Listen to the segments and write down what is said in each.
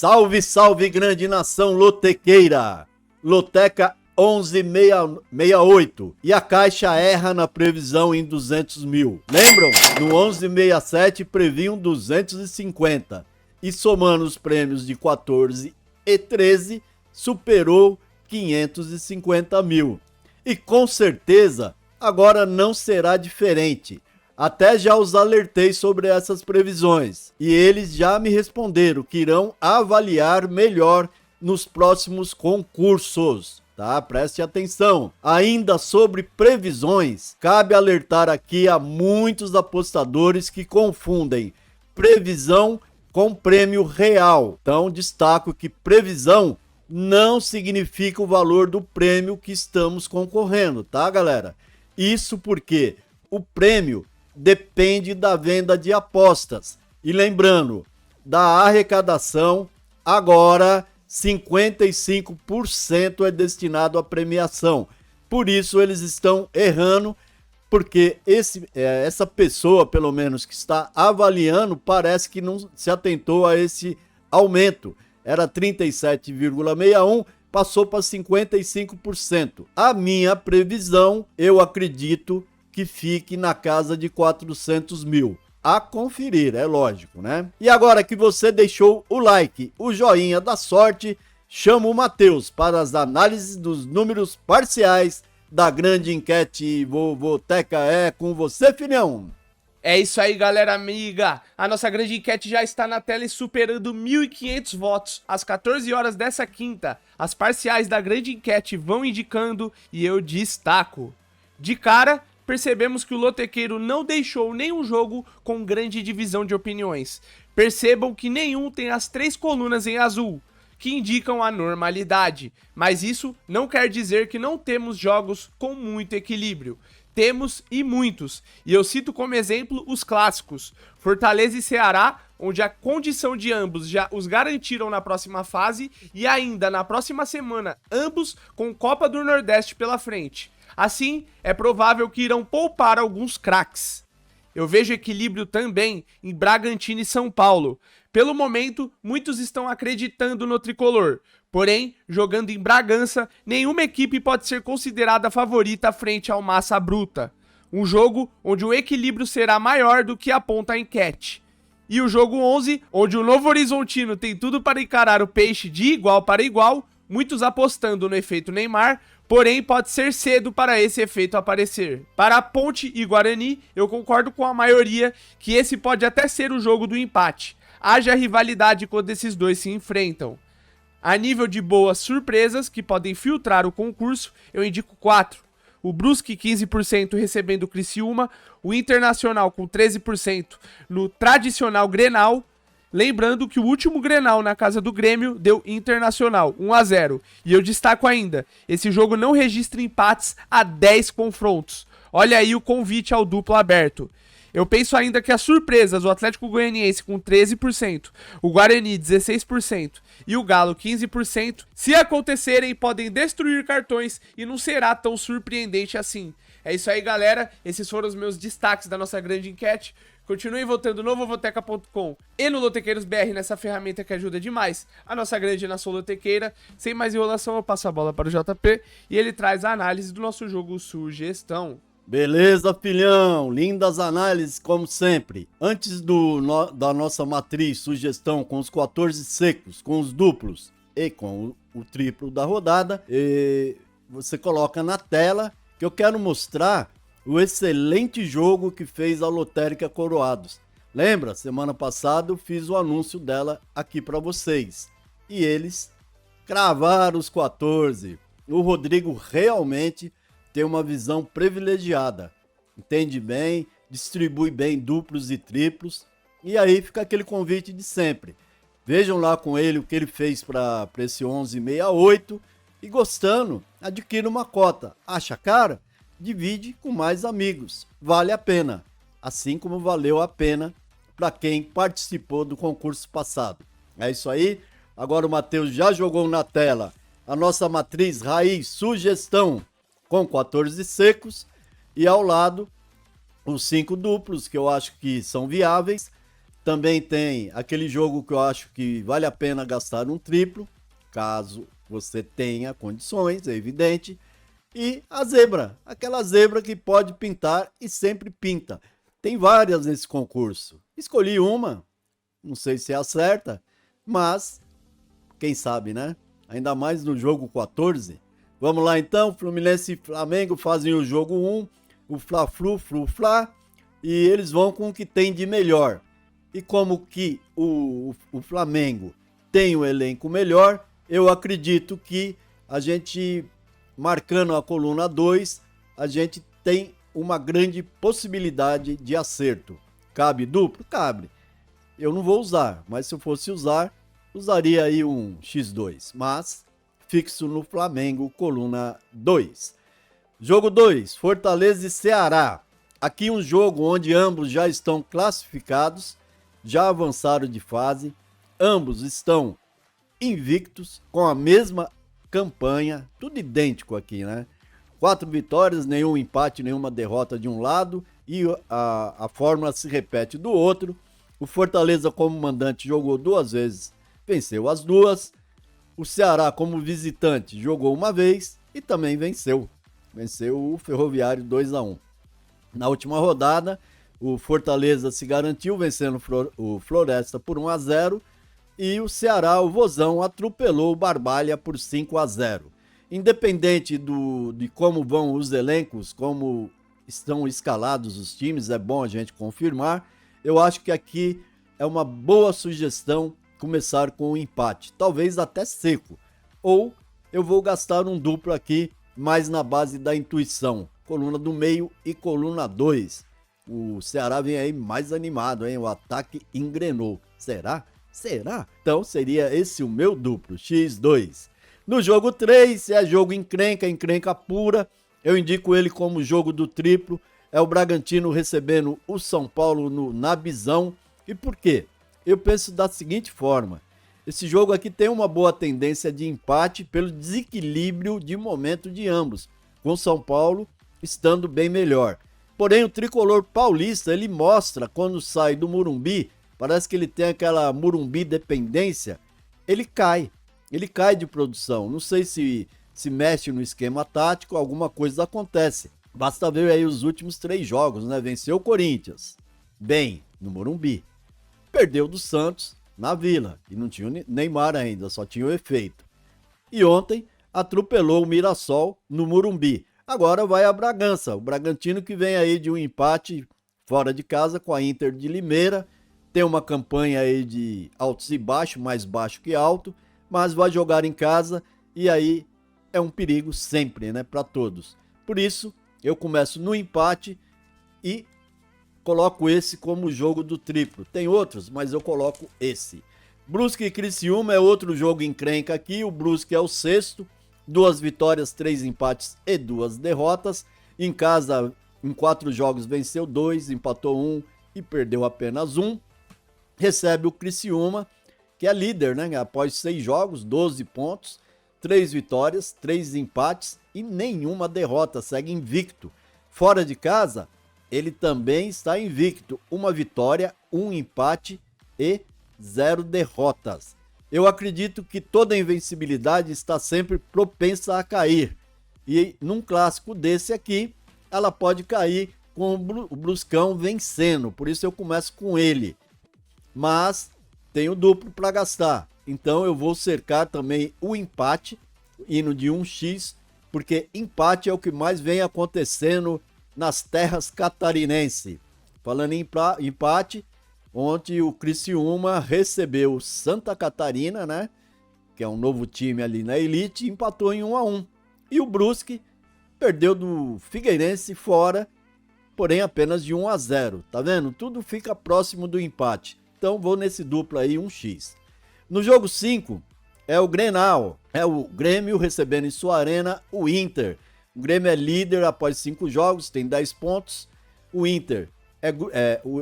Salve, salve, grande nação lotequeira! Loteca 1168 e a Caixa erra na previsão em 200 mil. Lembram? No 1167 previam 250 e somando os prêmios de 14 e 13 superou 550 mil. E com certeza agora não será diferente. Até já os alertei sobre essas previsões e eles já me responderam que irão avaliar melhor nos próximos concursos, tá? Preste atenção. Ainda sobre previsões, cabe alertar aqui a muitos apostadores que confundem previsão com prêmio real. Então destaco que previsão não significa o valor do prêmio que estamos concorrendo, tá, galera? Isso porque o prêmio depende da venda de apostas. E lembrando, da arrecadação, agora 55% é destinado à premiação. Por isso eles estão errando, porque essa pessoa, pelo menos, que está avaliando, parece que não se atentou a esse aumento. Era 37,61%, passou para 55%. A minha previsão, eu acredito que fique na casa de 400 mil. A conferir, é lógico, né? E agora que você deixou o like, o joinha da sorte, chamo o Matheus para as análises dos números parciais da grande enquete Vovoteca. É com você, filhão! É isso aí, galera amiga. A nossa grande enquete já está na tela e superando 1.500 votos. Às 14 horas dessa quinta, as parciais da grande enquete vão indicando e eu destaco. De cara, percebemos que o lotequeiro não deixou nenhum jogo com grande divisão de opiniões. Percebam que nenhum tem as 3 colunas em azul, que indicam a normalidade. Mas isso não quer dizer que não temos jogos com muito equilíbrio. Temos e muitos, e eu cito como exemplo os clássicos, Fortaleza e Ceará, onde a condição de ambos já os garantiram na próxima fase, e ainda na próxima semana, ambos com Copa do Nordeste pela frente. Assim, é provável que irão poupar alguns craques. Eu vejo equilíbrio também em Bragantino e São Paulo. Pelo momento, muitos estão acreditando no tricolor. Porém, jogando em Bragança, nenhuma equipe pode ser considerada favorita frente ao Massa Bruta. Um jogo onde o equilíbrio será maior do que aponta a enquete. E o jogo 11, onde o Novo Horizontino tem tudo para encarar o Peixe de igual para igual, muitos apostando no efeito Neymar, porém pode ser cedo para esse efeito aparecer. Para a Ponte e Guarani, eu concordo com a maioria que esse pode até ser o jogo do empate. Haja rivalidade quando esses dois se enfrentam. A nível de boas surpresas que podem filtrar o concurso, eu indico 4. O Brusque 15% recebendo o Criciúma, o Internacional com 13% no tradicional Grenal. Lembrando que o último Grenal na casa do Grêmio deu Internacional 1-0. E eu destaco ainda, esse jogo não registra empates a 10 confrontos. Olha aí o convite ao duplo aberto. Eu penso ainda que as surpresas, o Atlético Goianiense com 13%, o Guarani 16% e o Galo 15%, se acontecerem podem destruir cartões e não será tão surpreendente assim. É isso aí, galera, esses foram os meus destaques da nossa grande enquete. Continue votando no vovoteca.com e no Lotequeiros BR, nessa ferramenta que ajuda demais a nossa grande nação lotequeira. Sem mais enrolação, eu passo a bola para o JP e ele traz a análise do nosso jogo Sugestão. Beleza, filhão? Lindas análises, como sempre. Antes da nossa matriz sugestão com os 14 secos, com os duplos e com o triplo da rodada, você coloca na tela que eu quero mostrar o excelente jogo que fez a Lotérica Coroados. Lembra? Semana passada eu fiz o anúncio dela aqui para vocês. E eles cravaram os 14. O Rodrigo realmente tem uma visão privilegiada, entende bem, distribui bem duplos e triplos, e aí fica aquele convite de sempre. Vejam lá com ele o que ele fez para esse 1168 e gostando, adquira uma cota. Acha cara? Divide com mais amigos, vale a pena, assim como valeu a pena para quem participou do concurso passado. É isso aí, agora o Matheus já jogou na tela a nossa matriz raiz sugestão, com 14 secos, e ao lado os 5 duplos, que eu acho que são viáveis, Também tem aquele jogo que eu acho que vale a pena gastar um triplo, caso você tenha condições, é evidente. E a zebra, aquela zebra que pode pintar e sempre pinta. Tem várias nesse concurso. Escolhi uma, não sei se é a certa, mas quem sabe, né? Ainda mais no jogo 14. Vamos lá então, Fluminense e Flamengo fazem o jogo 1, o Fla-Flu, Flu-Fla, e eles vão com o que tem de melhor. E como que o Flamengo tem um elenco melhor, eu acredito que a gente, marcando a coluna 2, a gente tem uma grande possibilidade de acerto. Cabe duplo? Cabe. Eu não vou usar, mas se eu fosse usar, usaria aí um X2, mas fixo no Flamengo, coluna 2. Jogo 2, Fortaleza e Ceará. Aqui um jogo onde ambos já estão classificados, já avançaram de fase, ambos estão invictos, com a mesma campanha, tudo idêntico aqui, né? 4 vitórias, nenhum empate, nenhuma derrota de um lado, e a fórmula se repete do outro. O Fortaleza, como mandante, jogou 2 vezes, venceu as 2. O Ceará, como visitante, jogou uma vez e também venceu. Venceu o Ferroviário 2-1. Na última rodada, o Fortaleza se garantiu vencendo o Floresta por 1-0 e o Ceará, o Vozão, atropelou o Barbalha por 5-0. Independente de como vão os elencos, como estão escalados os times, é bom a gente confirmar. Eu acho que aqui é uma boa sugestão começar com um empate, talvez até seco. Ou eu vou gastar um duplo aqui, mais na base da intuição. Coluna do meio e coluna 2. O Ceará vem aí mais animado, hein? O ataque engrenou. Será? Será? Então seria esse o meu duplo, X2. No jogo 3, é jogo encrenca pura. Eu indico ele como jogo do triplo. É o Bragantino recebendo o São Paulo no Nabizão. E por quê? Eu penso da seguinte forma. Esse jogo aqui tem uma boa tendência de empate pelo desequilíbrio de momento de ambos, com o São Paulo estando bem melhor. Porém, o tricolor paulista, ele mostra quando sai do Morumbi, parece que ele tem aquela Morumbi dependência, ele cai de produção. Não sei se mexe no esquema tático, alguma coisa acontece. Basta ver aí os últimos 3 jogos, né? Venceu o Corinthians, bem, no Morumbi. Perdeu do Santos na Vila, e não tinha o Neymar ainda, só tinha o efeito. E ontem atropelou o Mirassol no Morumbi. Agora vai a Bragança, o Bragantino que vem aí de um empate fora de casa com a Inter de Limeira. Tem uma campanha aí de altos e baixos, mais baixo que alto, mas vai jogar em casa e aí é um perigo sempre, né, para todos. Por isso, eu começo no empate e coloco esse como jogo do triplo. Tem outros, mas eu coloco esse. Brusque e Criciúma é outro jogo encrenca aqui. O Brusque é o 6º, 2 vitórias, 3 empates e 2 derrotas. Em casa, em 4 jogos, venceu 2, empatou 1 e perdeu apenas 1. Recebe o Criciúma, que é líder, né? Após 6 jogos, 12 pontos, 3 vitórias, 3 empates e nenhuma derrota, segue invicto. Fora de casa, ele também está invicto, 1 vitória, 1 empate e 0 derrotas. Eu acredito que toda invencibilidade está sempre propensa a cair. E num clássico desse aqui, ela pode cair com o Bruscão vencendo. Por isso eu começo com ele. Mas tenho duplo para gastar. Então eu vou cercar também o empate, indo de 1x, porque empate é o que mais vem acontecendo nas terras catarinenses. Falando em empate, ontem o Criciúma recebeu Santa Catarina, né? Que é um novo time ali na elite, e empatou em 1-1. E o Brusque perdeu do Figueirense fora, porém apenas de 1-0. Tá vendo? Tudo fica próximo do empate. Então vou nesse duplo aí, 1x. No jogo 5 é o Grenal. É o Grêmio recebendo em sua arena o Inter. O Grêmio é líder após 5 jogos, tem 10 pontos. O Inter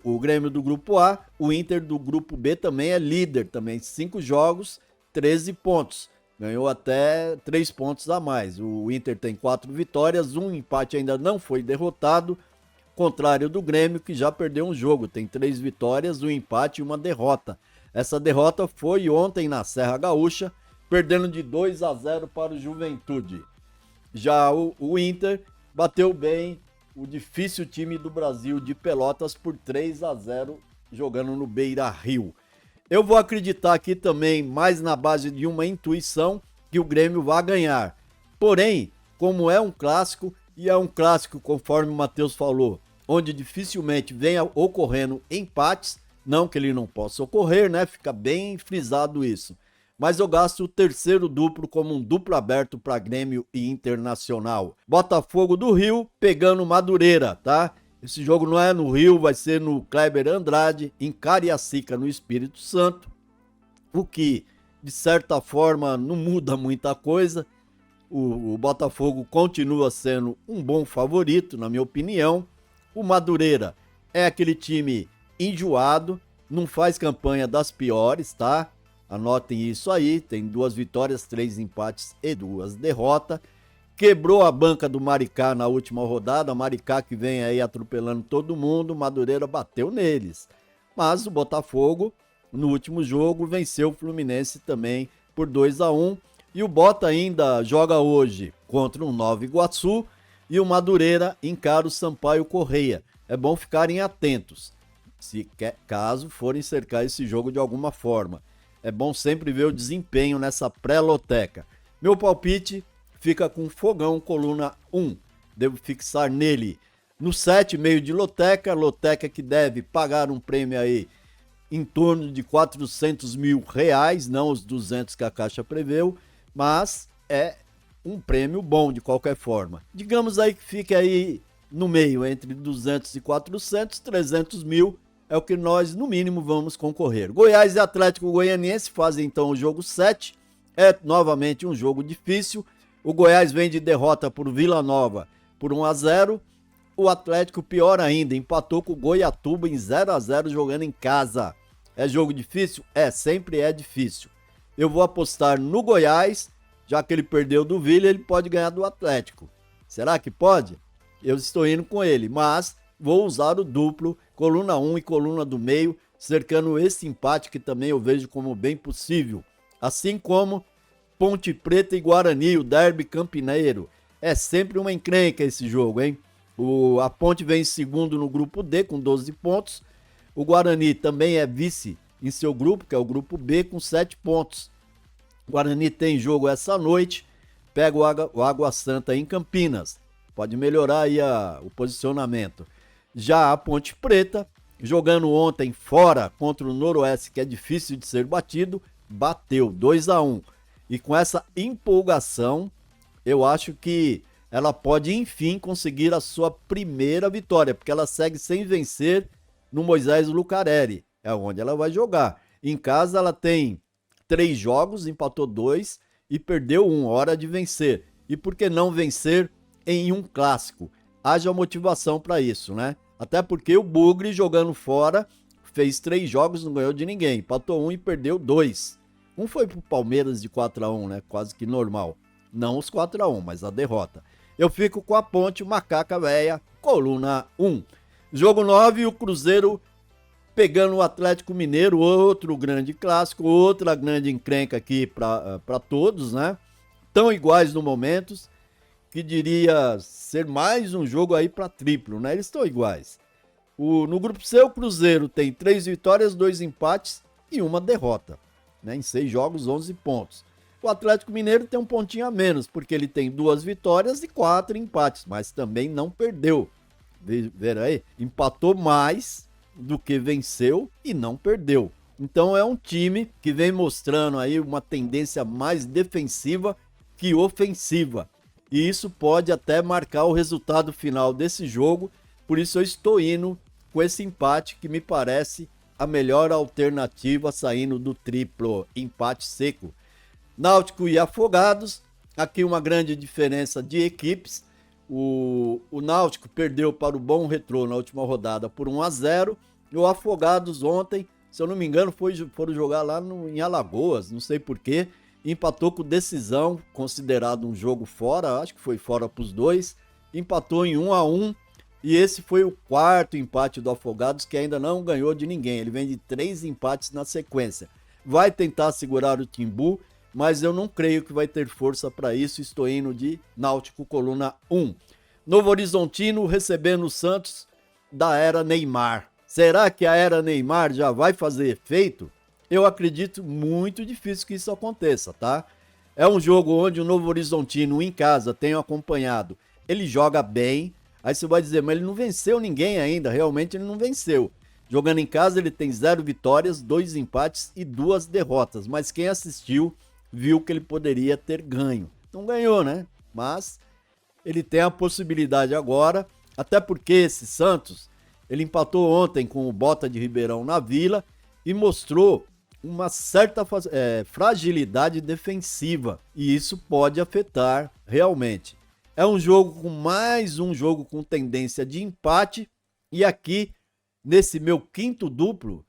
o Grêmio do grupo A, o Inter do grupo B também é líder, também 5 jogos, 13 pontos. Ganhou até 3 pontos a mais. O Inter tem 4 vitórias, 1 empate, ainda não foi derrotado. contrário do Grêmio, que já perdeu um jogo, tem 3 vitórias, um empate e uma derrota. Essa derrota foi ontem na Serra Gaúcha, perdendo de 2-0 para o Juventude. Já o Inter bateu bem o difícil time do Brasil de Pelotas por 3-0, jogando no Beira-Rio. Eu vou acreditar aqui também, mais na base de uma intuição, que o Grêmio vai ganhar. Porém, como é um clássico, e é um clássico, conforme o Matheus falou, onde dificilmente venha ocorrendo empates, não que ele não possa ocorrer, né? Fica bem frisado isso. Mas eu gasto o terceiro duplo como um duplo aberto para Grêmio e Internacional. Botafogo do Rio pegando Madureira, tá? Esse jogo não é no Rio, vai ser no Kleber Andrade, em Cariacica, no Espírito Santo. O que, de certa forma, não muda muita coisa. O Botafogo continua sendo um bom favorito, na minha opinião. O Madureira é aquele time enjoado, não faz campanha das piores, tá? Anotem isso aí, tem 2 vitórias, 3 empates e 2 derrotas. Quebrou a banca do Maricá na última rodada, Maricá que vem aí atropelando todo mundo, Madureira bateu neles. Mas o Botafogo, no último jogo, venceu o Fluminense também por 2-1. E o Bota ainda joga hoje contra o Nova Iguaçu e o Madureira encara o Sampaio Correia. É bom ficarem atentos, caso forem cercar esse jogo de alguma forma. É bom sempre ver o desempenho nessa pré-loteca. Meu palpite fica com Fogão, coluna 1. Devo fixar nele no 7,5 de loteca. Loteca que deve pagar um prêmio aí em torno de R$400 mil, não os 200 que a Caixa preveu, mas é um prêmio bom de qualquer forma. Digamos aí que fique aí no meio, entre 200 e 400, 300 mil é o que nós, no mínimo, vamos concorrer. Goiás e Atlético Goianiense fazem então o jogo 7. É novamente um jogo difícil. O Goiás vem de derrota por Vila Nova por 1-0. O Atlético, pior ainda, empatou com o Goiatuba em 0-0 jogando em casa. É jogo difícil? Sempre é difícil. Eu vou apostar no Goiás, já que ele perdeu do Vila, ele pode ganhar do Atlético. Será que pode? Eu estou indo com ele, mas vou usar o duplo, coluna 1 e coluna do meio, cercando esse empate que também eu vejo como bem possível. Assim como Ponte Preta e Guarani, o derby campineiro. É sempre uma encrenca esse jogo, hein? A Ponte vem em segundo no grupo D com 12 pontos. O Guarani também é vice em seu grupo, que é o grupo B, com 7 pontos. O Guarani tem jogo essa noite, pega o Água Santa em Campinas. Pode melhorar aí o posicionamento. Já a Ponte Preta, jogando ontem fora contra o Noroeste, que é difícil de ser batido, bateu 2-1. E com essa empolgação, eu acho que ela pode, enfim, conseguir a sua primeira vitória, porque ela segue sem vencer no Moisés Lucarelli, é onde ela vai jogar. Em casa ela tem 3 jogos, empatou 2 e perdeu 1, hora de vencer. E por que não vencer em um clássico? Haja motivação para isso, né? Até porque o Bugre, jogando fora, fez 3 jogos, não ganhou de ninguém. Empatou 1 e perdeu 2. Um foi pro Palmeiras de 4-1, né? Quase que normal. Não os 4-1, mas a derrota. Eu fico com a Ponte, Macaca Véia, coluna 1. Jogo 9, o Cruzeiro pegando o Atlético Mineiro, outro grande clássico, outra grande encrenca aqui para todos, né? Tão iguais no momento, que diria ser mais um jogo aí para triplo, né? Eles estão iguais. No grupo C, o Cruzeiro tem 3 vitórias, 2 empates e 1 derrota, né? Em 6 jogos, 11 pontos. O Atlético Mineiro tem um pontinho a menos, porque ele tem 2 vitórias e 4 empates, mas também não perdeu. Ver aí? Empatou mais do que venceu e não perdeu. Então é um time que vem mostrando aí uma tendência mais defensiva que ofensiva. E isso pode até marcar o resultado final desse jogo. Por isso eu estou indo com esse empate que me parece a melhor alternativa saindo do triplo empate seco. Náutico e Afogados, aqui uma grande diferença de equipes. O Náutico perdeu para o Bom Retrô na última rodada por 1-0. E o Afogados ontem, se eu não me engano, foram jogar lá em Alagoas, não sei porquê. Empatou com decisão, considerado um jogo fora, acho que foi fora para os dois. Empatou em 1-1 E esse foi o quarto empate do Afogados, que ainda não ganhou de ninguém. Ele vem de 3 empates na sequência. Vai tentar segurar o Timbu, mas eu não creio que vai ter força para isso. Estou indo de Náutico, coluna 1. Novo Horizontino recebendo o Santos da era Neymar. Será que a era Neymar já vai fazer efeito? Eu acredito muito difícil que isso aconteça, tá? É um jogo onde o Novo Horizontino em casa, tenho acompanhado, ele joga bem. Aí você vai dizer, mas ele não venceu ninguém ainda, realmente ele não venceu. Jogando em casa ele tem 0 vitórias, 2 empates e 2 derrotas, mas quem assistiu viu que ele poderia ter ganho. Não ganhou, né? Mas ele tem a possibilidade agora, até porque esse Santos, ele empatou ontem com o Bota de Ribeirão na Vila e mostrou uma certa fragilidade defensiva, e isso pode afetar realmente. É um jogo com mais um jogo com tendência de empate, e aqui, nesse meu quinto duplo,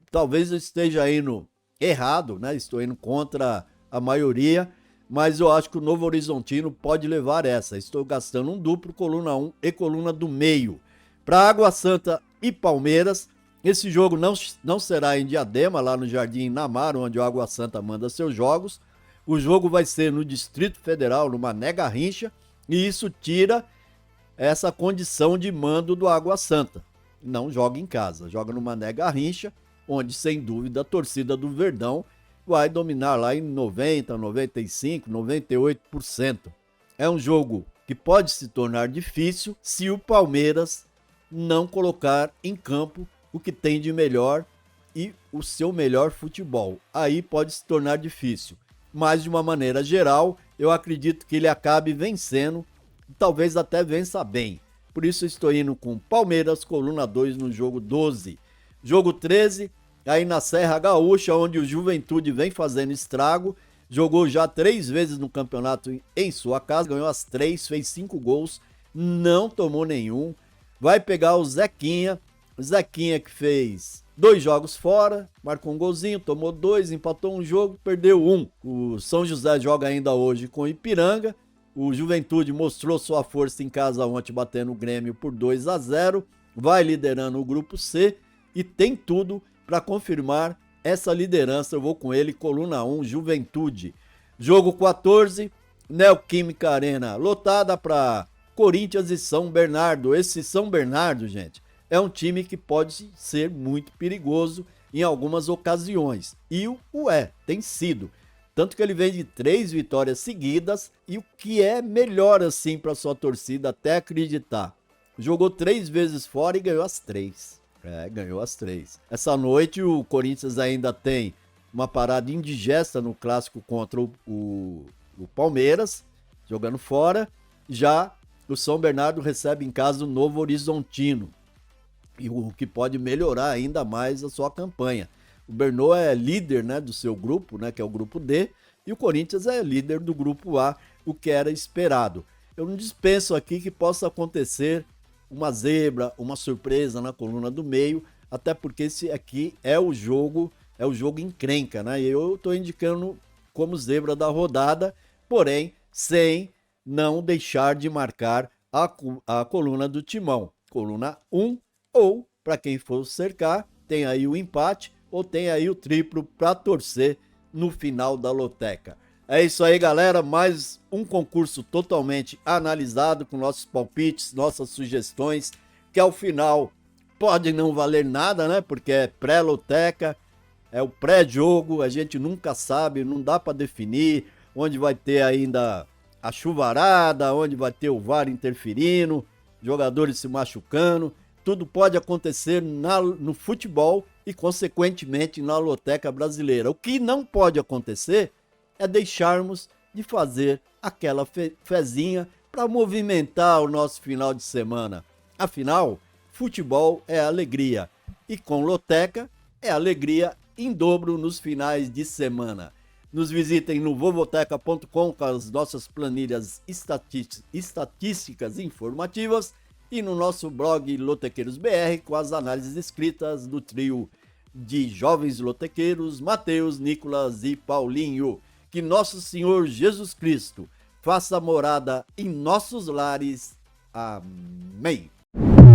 talvez eu esteja indo errado, né? Estou indo contra a maioria, mas eu acho que o Novo Horizontino pode levar essa. Estou gastando um duplo, coluna 1 e coluna do meio. Para Água Santa e Palmeiras, esse jogo não será em Diadema, lá no Jardim Inamar, onde o Água Santa manda seus jogos. O jogo vai ser no Distrito Federal, no Mané Garrincha, e isso tira essa condição de mando do Água Santa. Não joga em casa, joga no Mané Garrincha, onde sem dúvida a torcida do Verdão vai dominar lá em 90, 95, 98%. É um jogo que pode se tornar difícil se o Palmeiras não colocar em campo o que tem de melhor e o seu melhor futebol. Aí pode se tornar difícil. Mas de uma maneira geral, eu acredito que ele acabe vencendo, talvez até vença bem. Por isso eu estou indo com Palmeiras, coluna 2 no jogo 12. Jogo 13, aí na Serra Gaúcha, onde o Juventude vem fazendo estrago, jogou já 3 vezes no campeonato em sua casa, ganhou as 3, fez 5 gols, não tomou nenhum. Vai pegar o Zequinha que fez 2 jogos fora, marcou um golzinho, tomou 2, empatou um jogo, perdeu 1. O São José joga ainda hoje com o Ipiranga. O Juventude mostrou sua força em casa ontem, batendo o Grêmio por 2-0. Vai liderando o grupo C e tem tudo para confirmar essa liderança. Eu vou com ele, coluna 1, Juventude. Jogo 14, Neoquímica Arena, lotada para Corinthians e São Bernardo. Esse São Bernardo, gente, é um time que pode ser muito perigoso em algumas ocasiões. E tem sido. Tanto que ele vem de 3 vitórias seguidas, e o que é melhor assim para sua torcida até acreditar. Jogou 3 vezes fora e ganhou as 3. Ganhou as 3. Essa noite o Corinthians ainda tem uma parada indigesta no clássico contra o Palmeiras, jogando fora. Já o São Bernardo recebe em casa o Novo Horizontino, e o que pode melhorar ainda mais a sua campanha. O Bernou é líder, né, do seu grupo, né, que é o grupo D, e o Corinthians é líder do grupo A, o que era esperado. Eu não dispenso aqui que possa acontecer uma zebra, uma surpresa na coluna do meio, até porque esse aqui é o jogo encrenca, né? E eu estou indicando como zebra da rodada, porém sem não deixar de marcar a coluna do Timão. Coluna 1, ou, para quem for cercar, tem aí o empate ou tem aí o triplo para torcer no final da loteca. É isso aí, galera, mais um concurso totalmente analisado com nossos palpites, nossas sugestões, que ao final pode não valer nada, né? Porque é pré-loteca, é o pré-jogo, a gente nunca sabe, não dá para definir onde vai ter ainda a chuvarada, onde vai ter o VAR interferindo, jogadores se machucando. Tudo pode acontecer no futebol e, consequentemente, na loteca brasileira. O que não pode acontecer é deixarmos de fazer aquela fezinha para movimentar o nosso final de semana. Afinal, futebol é alegria e com loteca é alegria em dobro nos finais de semana. Nos visitem no vovoteca.com com as nossas planilhas estatísticas informativas e no nosso blog Lotequeiros BR com as análises escritas do trio de jovens lotequeiros Mateus, Nicolas e Paulinho. Que nosso Senhor Jesus Cristo faça morada em nossos lares. Amém. aí.